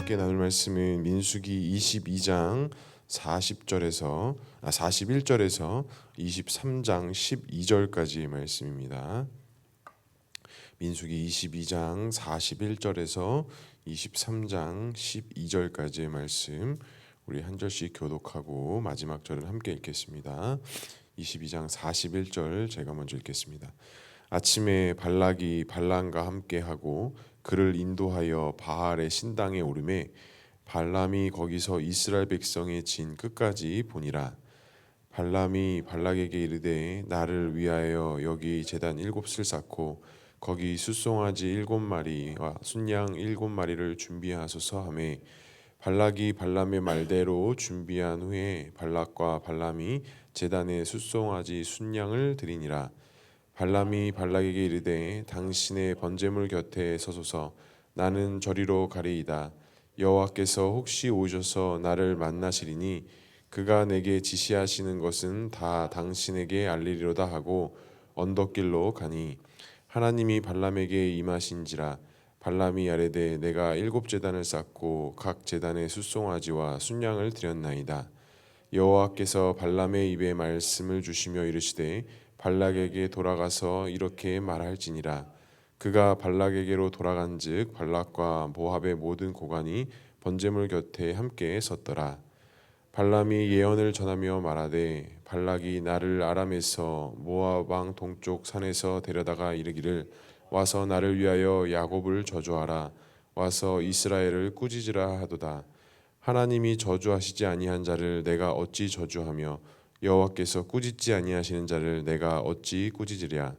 함께 나눌 말씀은 민수기 22장 41절에서 23장 12절까지의 말씀입니다. 민수기 22장 41절에서 23장 12절까지의 말씀, 우리 한 절씩 교독하고 마지막 절을 함께 읽겠습니다. 22장 41절 제가 먼저 읽겠습니다. 아침에 발락이 발람과 함께하고 그를 인도하여 바알의 신당에 오르매 발람이 거기서 이스라엘 백성의 진 끝까지 보니라. 발람이 발락에게 이르되 나를 위하여 여기 제단 7을 쌓고 거기 숫송아지 7마리와 순양 7마리를 준비하소서 하매 발락이 발람의 말대로 준비한 후에 발락과 발람이 제단에 숫송아지 순양을 드리니라. 발람이 발락에게 이르되 당신의 번제물 곁에 서소서. 나는 저리로 가리이다. 여호와께서 혹시 오셔서 나를 만나시리니 그가 내게 지시하시는 것은 다 당신에게 알리리로다 하고 언덕길로 가니 하나님이 발람에게 임하신지라. 발람이 아뢰되 내가 7제단을 쌓고 각 제단에 숫송아지와 순양을 드렸나이다. 여호와께서 발람의 입에 말씀을 주시며 이르시되 발락에게 돌아가서 이렇게 말할지니라. 그가 발락에게로 돌아간즉 발락과 모압의 모든 고관이 번제물 곁에 함께 섰더라. 발람이 예언을 전하며 말하되 발락이 나를 아람에서 모압 왕 동쪽 산에서 데려다가 이르기를 와서 나를 위하여 야곱을 저주하라. 와서 이스라엘을 꾸짖으라 하도다. 하나님이 저주하시지 아니한 자를 내가 어찌 저주하며 여호와께서 꾸짖지 아니하시는 자를 내가 어찌 꾸짖으랴.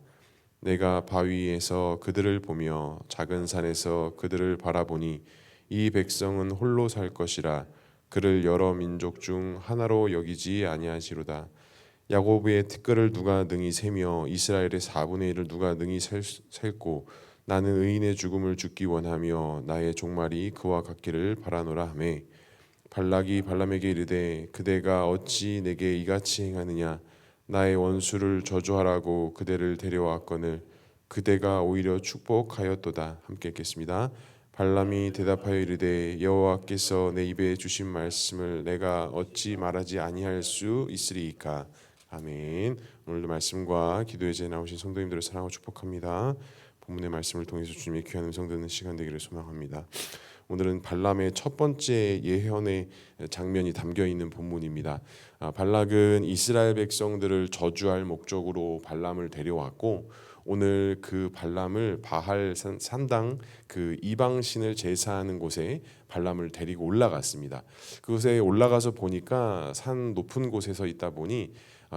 내가 바위에서 그들을 보며 작은 산에서 그들을 바라보니 이 백성은 홀로 살 것이라. 그를 여러 민족 중 하나로 여기지 아니하시로다. 야곱의 티끌을 누가 능히 세며 이스라엘의 4분의 1을 누가 능히 셀고 나는 의인의 죽음을 죽기 원하며 나의 종말이 그와 같기를 바라노라 하매 발락이 발람에게 이르되 그대가 어찌 내게 이같이 행하느냐. 나의 원수를 저주하라고 그대를 데려왔거늘 그대가 오히려 축복하였도다. 함께 읽겠습니다. 발람이 대답하여 이르되 여호와께서 내 입에 주신 말씀을 내가 어찌 말하지 아니할 수 있으리이까. 아멘. 오늘도 말씀과 기도의 자리에 나오신 성도님들을 사랑하고 축복합니다. 본문의 말씀을 통해서 주님의 귀한 음성 듣는 시간 되기를 소망합니다. 오늘은 발람의 첫 번째 예언의 장면이 담겨 있는 본문입니다. 발락은 이스라엘 백성들을 저주할 목적으로 발람을 데려왔고 오늘 그 발람을 바할 산당 그 이방신을 제사하는 곳에 발람을 데리고 올라갔습니다. 그곳에 올라가서 보니까 산 높은 곳에서 있다 보니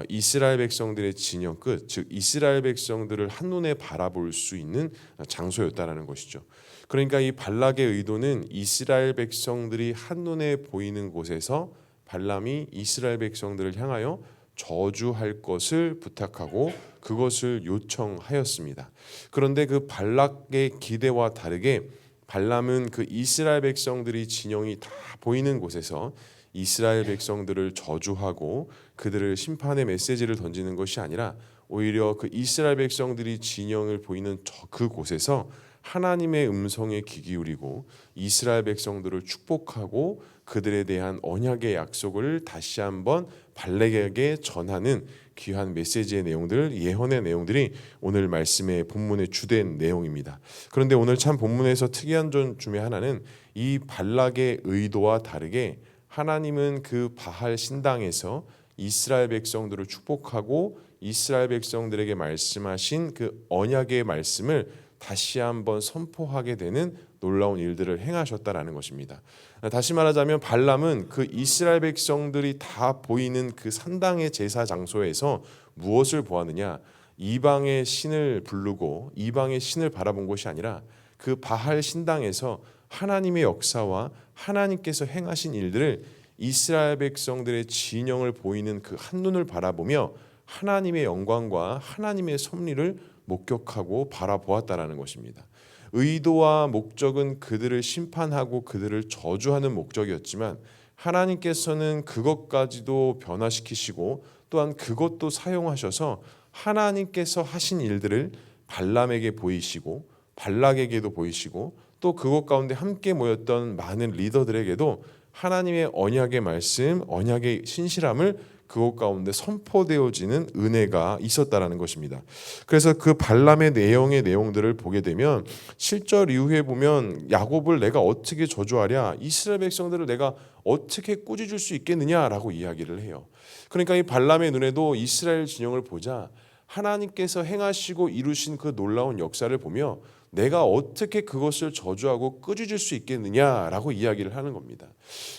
이스라엘 백성들의 진영 끝, 즉 이스라엘 백성들을 한눈에 바라볼 수 있는 장소였다라는 것이죠. 그러니까 이 발락의 의도는 이스라엘 백성들이 한눈에 보이는 곳에서 발람이 이스라엘 백성들을 향하여 저주할 것을 부탁하고 그것을 요청하였습니다. 그런데 그 발락의 기대와 다르게 발람은 그 이스라엘 백성들이 진영이 다 보이는 곳에서 이스라엘 백성들을 저주하고 그들을 심판의 메시지를 던지는 것이 아니라 오히려 그 이스라엘 백성들이 진영을 보이는 그 곳에서 하나님의 음성에 귀 기울이고 이스라엘 백성들을 축복하고 그들에 대한 언약의 약속을 다시 한번 발락에게 전하는 귀한 메시지의 내용들, 예언의 내용들이 오늘 말씀의 본문의 주된 내용입니다. 그런데 오늘 참 본문에서 특이한 점 중에 하나는 이 발락의 의도와 다르게 하나님은 그 바할 신당에서 이스라엘 백성들을 축복하고 이스라엘 백성들에게 말씀하신 그 언약의 말씀을 다시 한번 선포하게 되는 놀라운 일들을 행하셨다라는 것입니다. 다시 말하자면 발람은 그 이스라엘 백성들이 다 보이는 그 산당의 제사 장소에서 무엇을 보았느냐? 이방의 신을 부르고 이방의 신을 바라본 것이 아니라 그 바할 신당에서 하나님의 역사와 하나님께서 행하신 일들을 이스라엘 백성들의 진영을 보이는 그 한눈을 바라보며 하나님의 영광과 하나님의 섭리를 목격하고 바라보았다라는 것입니다. 의도와 목적은 그들을 심판하고 그들을 저주하는 목적이었지만 하나님께서는 그것까지도 변화시키시고 또한 그것도 사용하셔서 하나님께서 하신 일들을 발람에게 보이시고 발락에게도 보이시고 또 그곳 가운데 함께 모였던 많은 리더들에게도 하나님의 언약의 말씀, 언약의 신실함을 그곳 가운데 선포되어지는 은혜가 있었다라는 것입니다. 그래서 그 발람의 내용들을 보게 되면 7절 이후에 보면 야곱을 내가 어떻게 저주하랴, 이스라엘 백성들을 내가 어떻게 꾸짖을 수 있겠느냐라고 이야기를 해요. 그러니까 이 발람의 눈에도 이스라엘 진영을 보자 하나님께서 행하시고 이루신 그 놀라운 역사를 보며 내가 어떻게 그것을 저주하고 꾸짖을 수 있겠느냐라고 이야기를 하는 겁니다.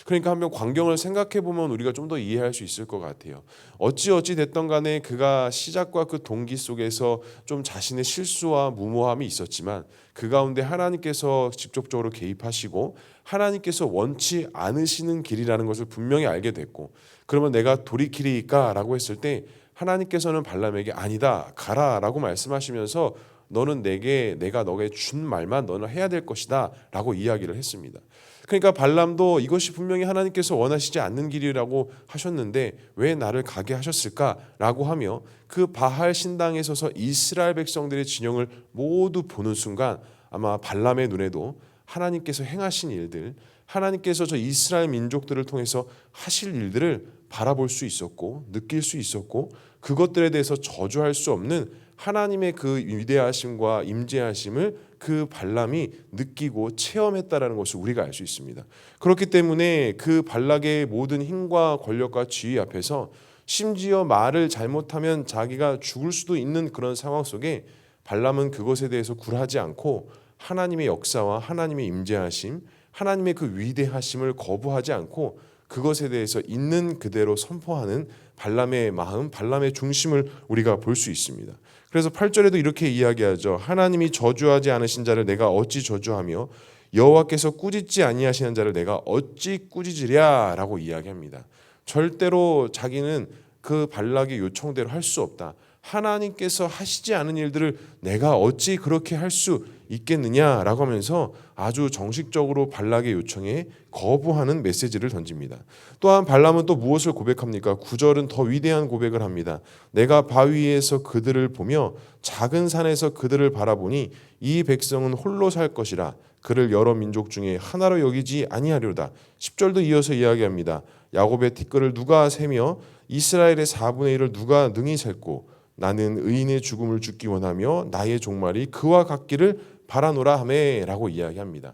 그러니까 한번 광경을 생각해 보면 우리가 좀 더 이해할 수 있을 것 같아요. 어찌 됐던 간에 그가 시작과 그 동기 속에서 좀 자신의 실수와 무모함이 있었지만 그 가운데 하나님께서 직접적으로 개입하시고 하나님께서 원치 않으시는 길이라는 것을 분명히 알게 됐고, 그러면 내가 돌이키리까라고 했을 때 하나님께서는 발람에게 아니다, 가라라고 말씀하시면서 너는 내가 너에게 준 말만 너는 해야 될 것이다 라고 이야기를 했습니다. 그러니까 발람도 이것이 분명히 하나님께서 원하시지 않는 길이라고 하셨는데 왜 나를 가게 하셨을까라고 하며 그 바할 신당에 서서 이스라엘 백성들의 진영을 모두 보는 순간 아마 발람의 눈에도 하나님께서 행하신 일들, 하나님께서 저 이스라엘 민족들을 통해서 하실 일들을 바라볼 수 있었고 느낄 수 있었고, 그것들에 대해서 저주할 수 없는 하나님의 그 위대하심과 임재하심을 그 발람이 느끼고 체험했다라는 것을 우리가 알 수 있습니다. 그렇기 때문에 그 발락의 모든 힘과 권력과 지위 앞에서 심지어 말을 잘못하면 자기가 죽을 수도 있는 그런 상황 속에 발람은 그것에 대해서 굴하지 않고 하나님의 역사와 하나님의 임재하심, 하나님의 그 위대하심을 거부하지 않고 그것에 대해서 있는 그대로 선포하는 발람의 마음, 발람의 중심을 우리가 볼 수 있습니다. 그래서 8절에도 이렇게 이야기하죠. 하나님이 저주하지 않으신 자를 내가 어찌 저주하며 여호와께서 꾸짖지 아니하시는 자를 내가 어찌 꾸짖으랴 라고 이야기합니다. 절대로 자기는 그 발락의 요청대로 할 수 없다. 하나님께서 하시지 않은 일들을 내가 어찌 그렇게 할 수 있겠느냐라고 하면서 아주 정식적으로 발락의 요청에 거부하는 메시지를 던집니다. 또한 발람은 또 무엇을 고백합니까? 9절은 더 위대한 고백을 합니다. 내가 바위에서 그들을 보며 작은 산에서 그들을 바라보니 이 백성은 홀로 살 것이라 그를 여러 민족 중에 하나로 여기지 아니하리로다. 10절도 이어서 이야기합니다. 야곱의 티끌을 누가 세며 이스라엘의 4분의 1을 누가 능히 셀고 나는 의인의 죽음을 죽기 원하며 나의 종말이 그와 같기를 바라노라 하매라고 이야기합니다.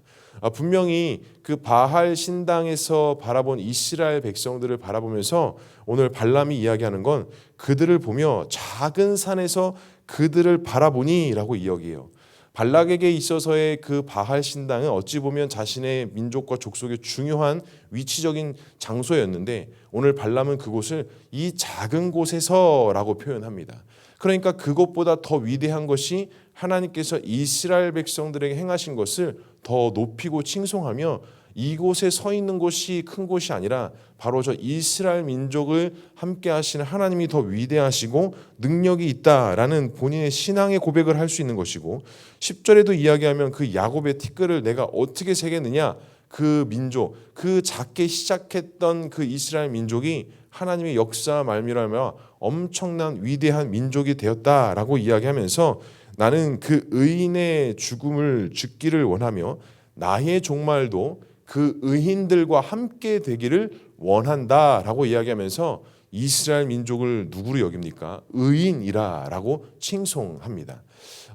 분명히 그 바할 신당에서 바라본 이스라엘 백성들을 바라보면서 오늘 발람이 이야기하는 건 그들을 보며 작은 산에서 그들을 바라보니라고 이야기해요. 발락에게 있어서의 그 바할 신당은 어찌 보면 자신의 민족과 족속의 중요한 위치적인 장소였는데 오늘 발람은 그곳을 이 작은 곳에서라고 표현합니다. 그러니까 그것보다 더 위대한 것이 하나님께서 이스라엘 백성들에게 행하신 것을 더 높이고 칭송하며 이곳에 서 있는 곳이 큰 곳이 아니라 바로 저 이스라엘 민족을 함께 하시는 하나님이 더 위대하시고 능력이 있다라는 본인의 신앙의 고백을 할 수 있는 것이고, 10절에도 이야기하면 그 야곱의 티끌을 내가 어떻게 세겠느냐, 그 민족, 그 작게 시작했던 그 이스라엘 민족이 하나님의 역사 말미암아 엄청난 위대한 민족이 되었다라고 이야기하면서 나는 그 의인의 죽음을 죽기를 원하며 나의 종말도 그 의인들과 함께 되기를 원한다라고 이야기하면서 이스라엘 민족을 누구로 여깁니까? 의인이라라고 칭송합니다.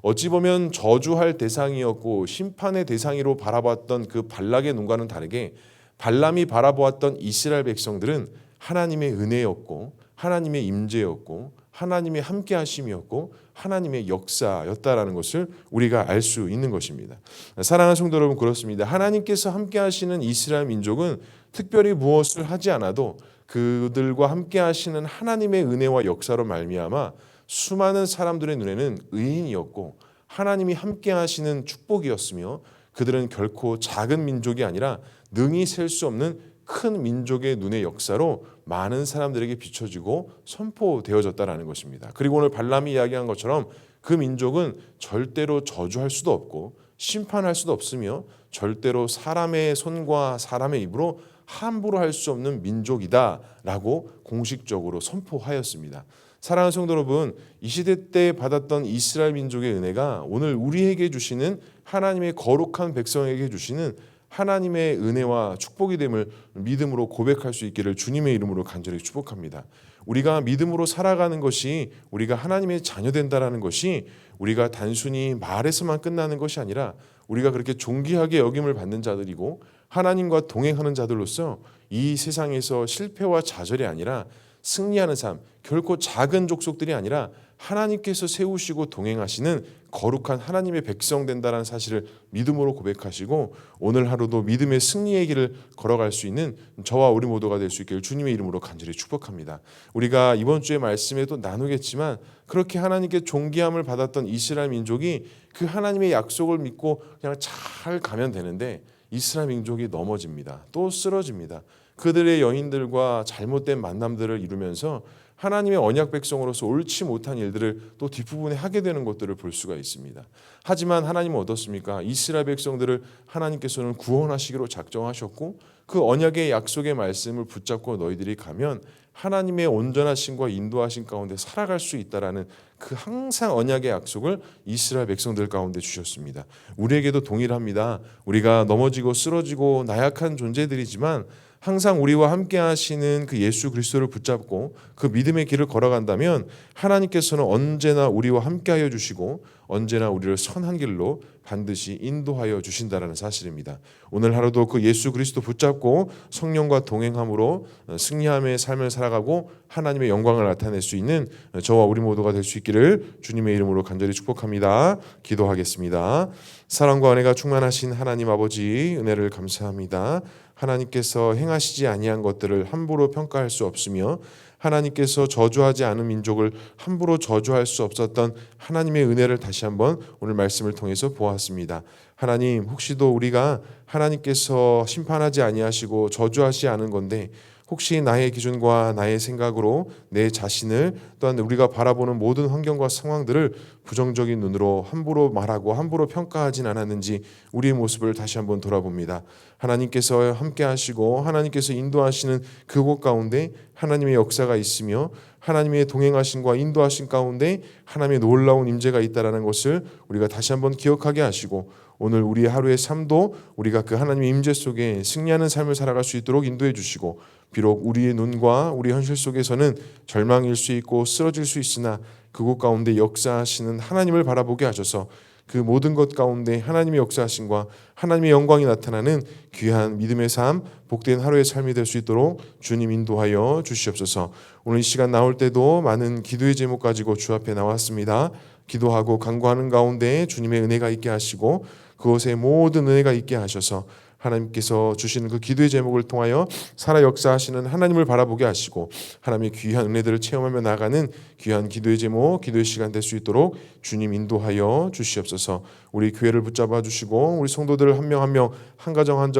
어찌 보면 저주할 대상이었고 심판의 대상으로 바라봤던 그 발락의 눈과는 다르게 발람이 바라보았던 이스라엘 백성들은 하나님의 은혜였고 하나님의 임재였고 하나님의 함께 하심이었고 하나님의 역사였다라는 것을 우리가 알 수 있는 것입니다. 사랑하는 성도 여러분, 그렇습니다. 하나님께서 함께 하시는 이스라엘 민족은 특별히 무엇을 하지 않아도 그들과 함께 하시는 하나님의 은혜와 역사로 말미암아 수많은 사람들의 눈에는 의인이었고 하나님이 함께 하시는 축복이었으며 그들은 결코 작은 민족이 아니라 능히 셀 수 없는 큰 민족의 눈의 역사로 많은 사람들에게 비춰지고 선포되어졌다라는 것입니다. 그리고 오늘 발람이 이야기한 것처럼 그 민족은 절대로 저주할 수도 없고 심판할 수도 없으며 절대로 사람의 손과 사람의 입으로 함부로 할 수 없는 민족이다라고 공식적으로 선포하였습니다. 사랑하는 성도 여러분, 이 시대 때 받았던 이스라엘 민족의 은혜가 오늘 우리에게 주시는 하나님의 거룩한 백성에게 주시는 하나님의 은혜와 축복이 됨을 믿음으로 고백할 수 있기를 주님의 이름으로 간절히 축복합니다. 우리가 믿음으로 살아가는 것이, 우리가 하나님의 자녀된다라는 것이 우리가 단순히 말에서만 끝나는 것이 아니라 우리가 그렇게 존귀하게 여김을 받는 자들이고 하나님과 동행하는 자들로서 이 세상에서 실패와 좌절이 아니라 승리하는 삶, 결코 작은 족속들이 아니라 하나님께서 세우시고 동행하시는 거룩한 하나님의 백성 된다는 사실을 믿음으로 고백하시고 오늘 하루도 믿음의 승리의 길을 걸어갈 수 있는 저와 우리 모두가 될 수 있기를 주님의 이름으로 간절히 축복합니다. 우리가 이번 주의 말씀에도 나누겠지만 그렇게 하나님께 존귀함을 받았던 이스라엘 민족이 그 하나님의 약속을 믿고 그냥 잘 가면 되는데 이스라엘 민족이 넘어집니다. 또 쓰러집니다. 그들의 여인들과 잘못된 만남들을 이루면서 하나님의 언약 백성으로서 옳지 못한 일들을 또 뒷부분에 하게 되는 것들을 볼 수가 있습니다. 하지만 하나님은 어떻습니까? 이스라엘 백성들을 하나님께서는 구원하시기로 작정하셨고 그 언약의 약속의 말씀을 붙잡고 너희들이 가면 하나님의 온전하심과 인도하심 가운데 살아갈 수 있다라는 그 항상 언약의 약속을 이스라엘 백성들 가운데 주셨습니다. 우리에게도 동일합니다. 우리가 넘어지고 쓰러지고 나약한 존재들이지만 항상 우리와 함께 하시는 그 예수 그리스도를 붙잡고 그 믿음의 길을 걸어간다면 하나님께서는 언제나 우리와 함께 하여 주시고 언제나 우리를 선한 길로 반드시 인도하여 주신다라는 사실입니다. 오늘 하루도 그 예수 그리스도 붙잡고 성령과 동행함으로 승리함의 삶을 살아가고 하나님의 영광을 나타낼 수 있는 저와 우리 모두가 될 수 있기를 주님의 이름으로 간절히 축복합니다. 기도하겠습니다. 사랑과 은혜가 충만하신 하나님 아버지, 은혜를 감사합니다. 하나님께서 행하시지 아니한 것들을 함부로 평가할 수 없으며 하나님께서 저주하지 않은 민족을 함부로 저주할 수 없었던 하나님의 은혜를 다시 한번 오늘 말씀을 통해서 보았습니다. 하나님, 혹시도 우리가 하나님께서 심판하지 아니하시고 저주하지 않은 건데 혹시 나의 기준과 나의 생각으로 내 자신을 또한 우리가 바라보는 모든 환경과 상황들을 부정적인 눈으로 함부로 말하고 함부로 평가하진 않았는지 우리의 모습을 다시 한번 돌아봅니다. 하나님께서 함께 하시고 하나님께서 인도하시는 그곳 가운데 하나님의 역사가 있으며 하나님의 동행하심과 인도하심 가운데 하나님의 놀라운 임재가 있다는 것을 우리가 다시 한번 기억하게 하시고 오늘 우리의 하루의 삶도 우리가 그 하나님의 임재 속에 승리하는 삶을 살아갈 수 있도록 인도해 주시고 비록 우리의 눈과 우리 현실 속에서는 절망일 수 있고 쓰러질 수 있으나 그곳 가운데 역사하시는 하나님을 바라보게 하셔서 그 모든 것 가운데 하나님의 역사하심과 하나님의 영광이 나타나는 귀한 믿음의 삶, 복된 하루의 삶이 될 수 있도록 주님 인도하여 주시옵소서. 오늘 이 시간 나올 때도 많은 기도의 제목 가지고 주 앞에 나왔습니다. 기도하고 간구하는 가운데 주님의 은혜가 있게 하시고 그곳에 모든 은혜가 있게 하셔서 하나님께서 주시는 그 기도의 제목을 통하여 살아 역사하시는 하나님을 바라보게 하시고 하나님의 귀한 은혜들을 체험하며 나가는 귀한 기도의 제목, 기도의 시간 될 수 있도록 주님 인도하여 주시옵소서. 우리 교회를 붙잡아 주시고 우리 성도들을 한 명 한 명 한 가정 한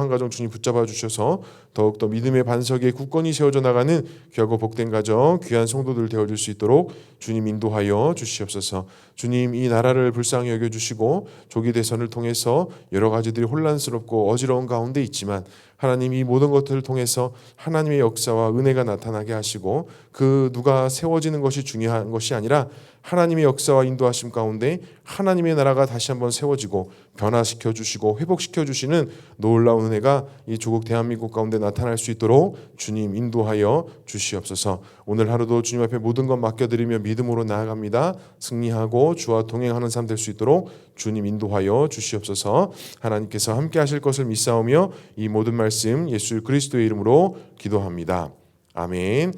가정 주님 붙잡아 주셔서 더욱더 믿음의 반석에 굳건히 세워져 나가는 귀하고 복된 가정, 귀한 성도들 되어줄 수 있도록 주님 인도하여 주시옵소서. 주님, 이 나라를 불쌍히 여겨주시고 조기 대선을 통해서 여러 가지들이 혼란스럽고 어지러운 가운데 있지만 하나님, 이 모든 것들을 통해서 하나님의 역사와 은혜가 나타나게 하시고 그 누가 세워지는 것이 중요한 것이 아니라 하나님의 역사와 인도하심 가운데 하나님의 나라가 다시 한번 세워지고 변화시켜 주시고 회복시켜 주시는 놀라운 은혜가 이 조국 대한민국 가운데 나타날 수 있도록 주님 인도하여 주시옵소서. 오늘 하루도 주님 앞에 모든 것 맡겨드리며 믿음으로 나아갑니다. 승리하고 주와 동행하는 삶 될 수 있도록 주님 인도하여 주시옵소서. 하나님께서 함께 하실 것을 믿사오며 이 모든 말씀 예수 그리스도의 이름으로 기도합니다. 아멘.